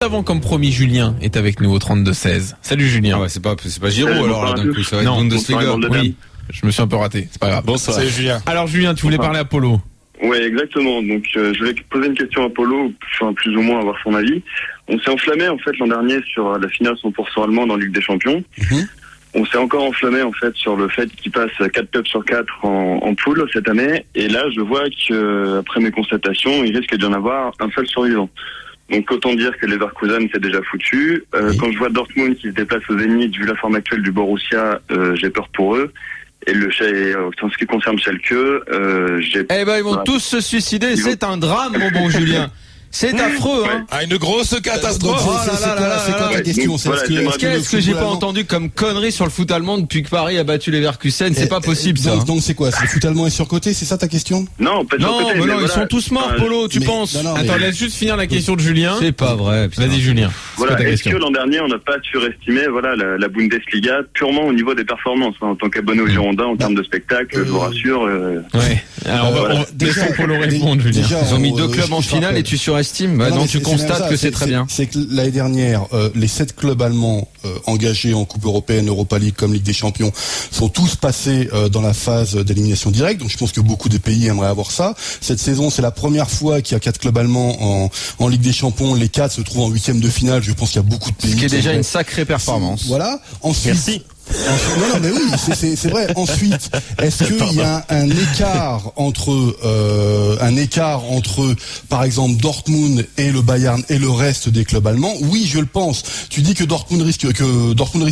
Avant, comme promis, Julien est avec nous au 32-16. Salut Julien. Ah ouais, c'est pas Giroud alors là d'un coup, ça va être Bundesliga. Oui, je me suis un peu raté, c'est pas grave. Bonsoir. Salut Julien. Alors Julien, tu voulais parler à Polo. Oui, exactement. Donc, je voulais poser une question à Polo, plus ou moins avoir son avis. On s'est enflammé, en fait, l'an dernier sur la finale 100% allemande en Ligue des Champions. On s'est encore enflammé, en fait, sur le fait qu'il passe 4 clubs sur 4 en poule cette année. Et là, je vois que, après mes constatations, il risque d'y en avoir un seul survivant. Donc, autant dire que Leverkusen, c'est déjà foutu. Quand je vois Dortmund qui se déplace au Zénith, vu la forme actuelle du Borussia, j'ai peur pour eux. Et en ce qui concerne Schalke, j'ai... Eh ben, ils vont tous se suicider, c'est un drame, mon bon Julien. C'est affreux, hein. Ah, une grosse catastrophe. C'est quoi ta question? Qu'est-ce que j'ai pas entendu comme connerie sur le foot allemand depuis que Paris a battu Leverkusen? C'est pas possible, ça. Donc c'est quoi? Le foot allemand est surcoté, c'est ça ta question? Non, pas de Non, surcoté, mais non, voilà. ils sont tous morts, Polo, tu penses? Attends, laisse juste finir la question de Julien. C'est pas vrai. putain. Vas-y Julien. Voilà, c'est ta est-ce question. que l'an dernier, on n'a pas surestimé la Bundesliga purement au niveau des performances, en tant qu'abonné au Girondins, en termes de spectacle, je vous rassure. Ouais. Alors, laissons Polo répondre, Julien. Ils ont mis 2 clubs en finale et tu surestimes. Bah non, tu constates que c'est très bien. C'est que l'année dernière, les 7 clubs allemands engagés en Coupe européenne, Europa League comme Ligue des Champions sont tous passés dans la phase d'élimination directe. Donc je pense que beaucoup de pays aimeraient avoir ça. Cette saison, c'est la première fois qu'il y a 4 clubs allemands en Ligue des Champions. Les 4 se trouvent en 8e de finale. Je pense qu'il y a beaucoup de pays. Ce qui est déjà une sacrée performance. Voilà. Ensuite. Merci. Non, mais oui, c'est vrai. Ensuite, est-ce qu'il y a un écart entre, par exemple, Dortmund et le Bayern et le reste des clubs allemands? Oui, je le pense. Tu dis que Dortmund risque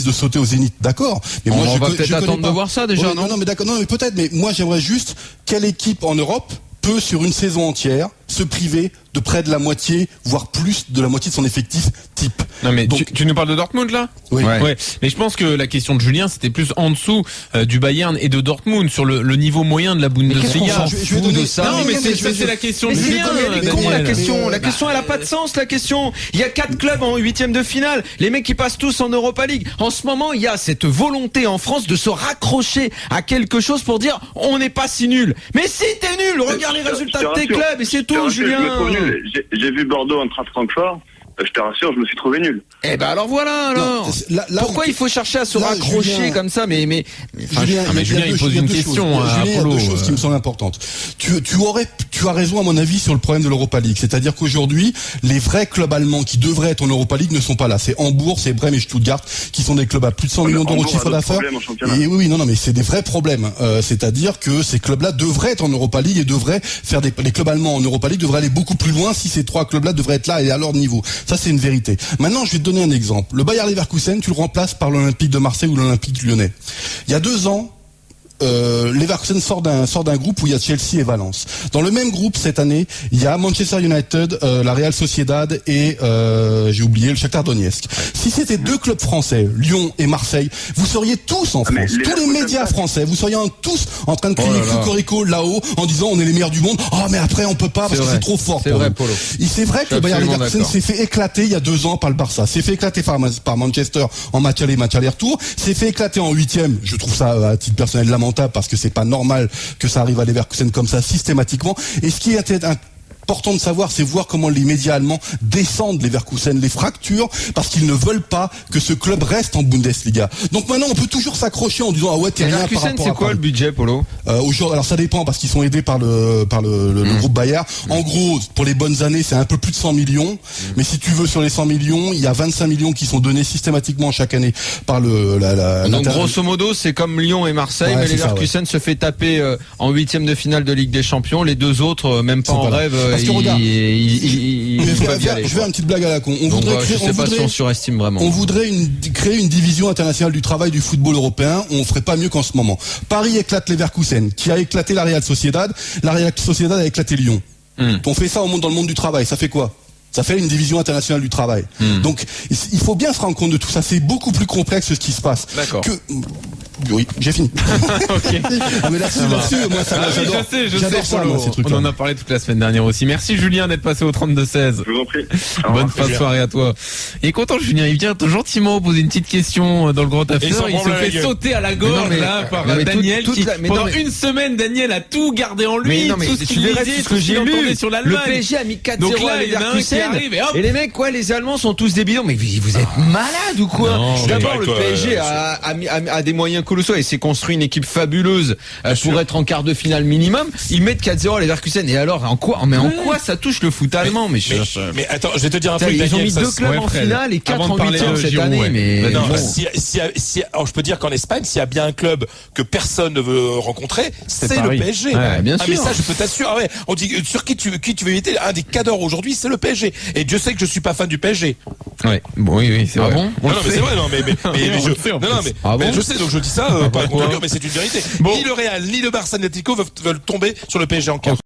de sauter au Zénith, d'accord. Mais On va peut-être attendre de voir ça déjà, non? Non, mais d'accord, non, mais peut-être. Mais moi, j'aimerais juste quelle équipe en Europe peut, sur une saison entière, se priver de près de la moitié, voire plus de la moitié de son effectif type. Non mais donc, tu nous parles de Dortmund là? Oui. Ouais. Mais je pense que la question de Julien c'était plus en dessous du Bayern et de Dortmund sur le niveau moyen de la Bundesliga. Je vais donner ça. Non mais c'est la question de Julien. Elle est con, la question elle a pas de sens, la question. Il y a 4 clubs en 8e de finale. Les mecs qui passent tous en Europa League. En ce moment, il y a cette volonté en France de se raccrocher à quelque chose pour dire on n'est pas si nul. Mais si t'es nul, regarde les résultats de tes clubs et c'est tout, Julien. J'ai vu Bordeaux entre Francfort. Je te rassure, je me suis trouvé nul. Eh ben alors voilà alors. Là, Pourquoi il faut chercher à se raccrocher Julien, comme ça? Mais Julien, il pose une question à Julien, il y a Polo. 2 choses qui me semblent importantes. Tu as raison à mon avis sur le problème de l'Europa League. C'est-à-dire qu'aujourd'hui, les vrais clubs allemands qui devraient être en Europa League ne sont pas là. C'est Hambourg, c'est Brême et Stuttgart qui sont des clubs à plus de 100 millions d'euros de chiffre d'affaires. Et oui, non, mais c'est des vrais problèmes. C'est-à-dire que ces clubs-là devraient être en Europa League et devraient faire les clubs allemands en Europa League devraient aller beaucoup plus loin si ces 3 clubs-là devraient être là et à leur niveau. Ça, c'est une vérité. Maintenant, je vais te donner un exemple. Le Bayer Leverkusen, tu le remplaces par l'Olympique de Marseille ou l'Olympique Lyonnais. Il y a 2 ans, Leverkusen sort d'un groupe où il y a Chelsea et Valence. Dans le même groupe cette année, il y a Manchester United, la Real Sociedad et j'ai oublié le Shakhtar Donetsk. Si c'était 2 clubs français, Lyon et Marseille, vous seriez tous en France, tous les médias français, vous seriez tous en train de crier cocorico là-haut en disant on est les meilleurs du monde. Oh mais après on peut pas parce que c'est trop fort. C'est vrai, Polo. C'est vrai que le Bayer Leverkusen s'est fait éclater il y a 2 ans par le Barça, s'est fait éclater par Manchester en match aller-retour, s'est fait éclater en 8e. Je trouve ça à titre personnel lamentable parce que c'est pas normal que ça arrive à Leverkusen comme ça systématiquement. Et ce qui est important de savoir, c'est voir comment les médias allemands descendent Leverkusen, les fracturent, parce qu'ils ne veulent pas que ce club reste en Bundesliga. Donc maintenant, on peut toujours s'accrocher en disant ah ouais, t'es rien par rapport à Leverkusen, c'est quoi le budget, Polo? Alors ça dépend parce qu'ils sont aidés par le groupe Bayer. En gros, pour les bonnes années, c'est un peu plus de 100 millions. Mais si tu veux, sur les 100 millions, il y a 25 millions qui sont donnés systématiquement chaque année par Donc grosso modo, c'est comme Lyon et Marseille, mais Leverkusen se fait taper en 8e de finale de Ligue des Champions. Les 2 autres, même pas en rêve. Parce que regarde, je vais une petite blague à la con. Je sais pas si on surestime vraiment. On voudrait créer une division internationale du travail du football européen. On ferait pas mieux qu'en ce moment. Paris éclate Leverkusen, qui a éclaté la Real Sociedad. La Real Sociedad a éclaté Lyon. On fait ça dans le monde du travail. Ça fait quoi? Ça fait une division internationale du travail. Donc, il faut bien se rendre compte de tout ça. C'est beaucoup plus complexe ce qui se passe. D'accord. Oui, j'ai fini. Ok. Ah, mais là-dessus, moi, ça, Ah oui, j'adore. je sais, J'adore ça, Polo. moi, ces trucs-là. On en a parlé toute la semaine dernière aussi. Merci Julien d'être passé au 32-16. Je vous en prie. Bonne fin de soirée à toi. Il est content Julien, il vient gentiment poser une petite question dans le grand after. il s'en Il se branle la fait gueule. sauter à la gorge là par Daniel. Pendant une semaine, Daniel a tout gardé en lui. Mais non, mais tout ce tu qu'il verrais disait, tout ce tout que ce qu'il j'ai entendait lu. sur Le l'Allemagne. PSG a mis 4-0 Donc là, à il y en a un qui Leverkusen. arrive et hop. Et les mecs, quoi, les Allemands sont tous des bidons. Mais vous êtes malades ou quoi? Non, D'abord, je le suis d'accord avec PSG toi, a des moyens colossaux et s'est construit une équipe fabuleuse pour sûr. être en quart de finale minimum. Ils mettent 4-0 à Leverkusen. Et alors, en quoi ça touche le foot allemand? Mais Mais attends, je vais te dire un truc, ils ont Daniel. mis ça, 2 clubs ouais, en Fred. finale et 4 Avant de en parler huitième de cette Giroud, année. ouais. Mais non, bon. alors je peux dire qu'en Espagne, s'il y a bien un club que personne ne veut rencontrer, c'est le Paris. PSG. Ouais, bien Ah, mais sûr. ça, je peux t'assurer. Ah ouais, on dit sur qui tu veux éviter. Un des cadors aujourd'hui, c'est le PSG. Et Dieu sait que je suis pas fan du PSG. Ouais. Bon, oui, c'est Ah vrai. bon? On Non, le mais sait. c'est vrai, non, mais On je, le sait, en non, non, plus. mais, Ah mais bon je sais, donc je dis ça, pas contre cœur, mais c'est une vérité. Bon. Ni le Real, ni le Barça, ni l'Atlético veulent tomber sur le PSG en quart.